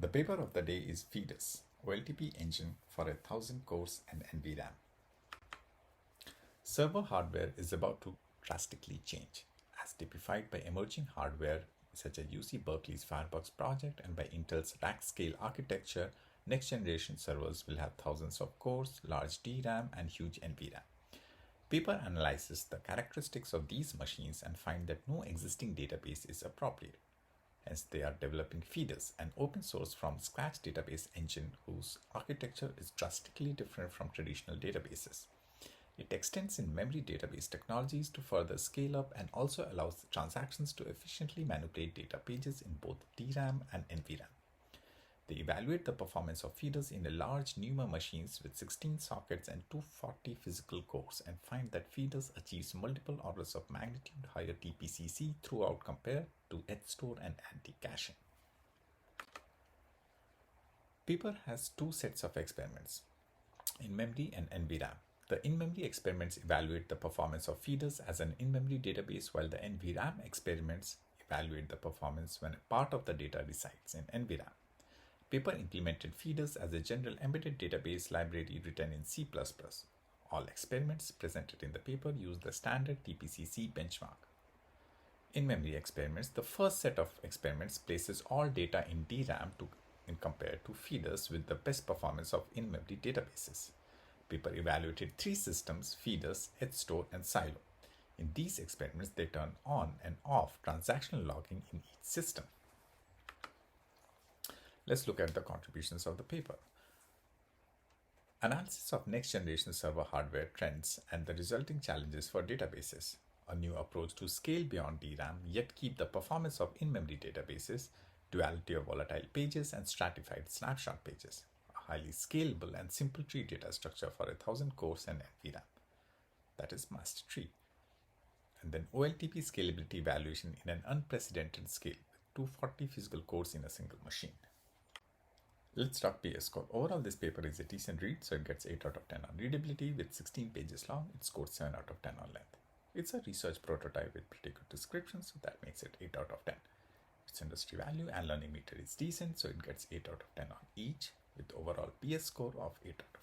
The paper of the day is FOEDUS, OLTP engine for 1000 cores and NVRAM. Server hardware is about to drastically change, as typified by emerging hardware such as UC Berkeley's Firebox project and by Intel's rack-scale architecture. Next-generation servers will have thousands of cores, large DRAM, and huge NVRAM. Paper analyzes the characteristics of these machines and find that no existing database is appropriate. Hence, they are developing FOEDUS, an open-source from-scratch database engine whose architecture is drastically different from traditional databases. It extends in-memory database technologies to further scale up and also allows transactions to efficiently manipulate data pages in both DRAM and NVRAM. They evaluate the performance of FOEDUS in a large NUMA machines with 16 sockets and 240 physical cores and find that FOEDUS achieves multiple orders of magnitude higher TPCC throughout compared to edge store and anti-caching. Paper has two sets of experiments, in-memory and NVRAM. The in-memory experiments evaluate the performance of FOEDUS as an in-memory database, while the NVRAM experiments evaluate the performance when a part of the data resides in NVRAM. Paper implemented FOEDUS as a general embedded database library written in C++. All experiments presented in the paper use the standard TPCC benchmark. In-memory experiments, the first set of experiments places all data in DRAM and compared to FOEDUS with the best performance of in-memory databases. Paper evaluated three systems, FOEDUS, EdgeStore, and Silo. In these experiments, they turn on and off transactional logging in each system. Let's look at the contributions of the paper. Analysis of next-generation server hardware trends and the resulting challenges for databases. A new approach to scale beyond DRAM, yet keep the performance of in-memory databases, duality of volatile pages and stratified snapshot pages. A highly scalable and simple tree data structure for 1000 cores and NVRAM. That is master tree. And then OLTP scalability evaluation in an unprecedented scale with 240 physical cores in a single machine. Let's talk PS score. Overall, this paper is a decent read, so it gets 8 out of 10 on readability. With 16 pages long, it scored 7 out of 10 on length. It's a research prototype with pretty good description, so that makes it 8 out of 10. Its industry value and learning meter is decent, so it gets 8 out of 10 on each, with overall PS score of 8 out of 10.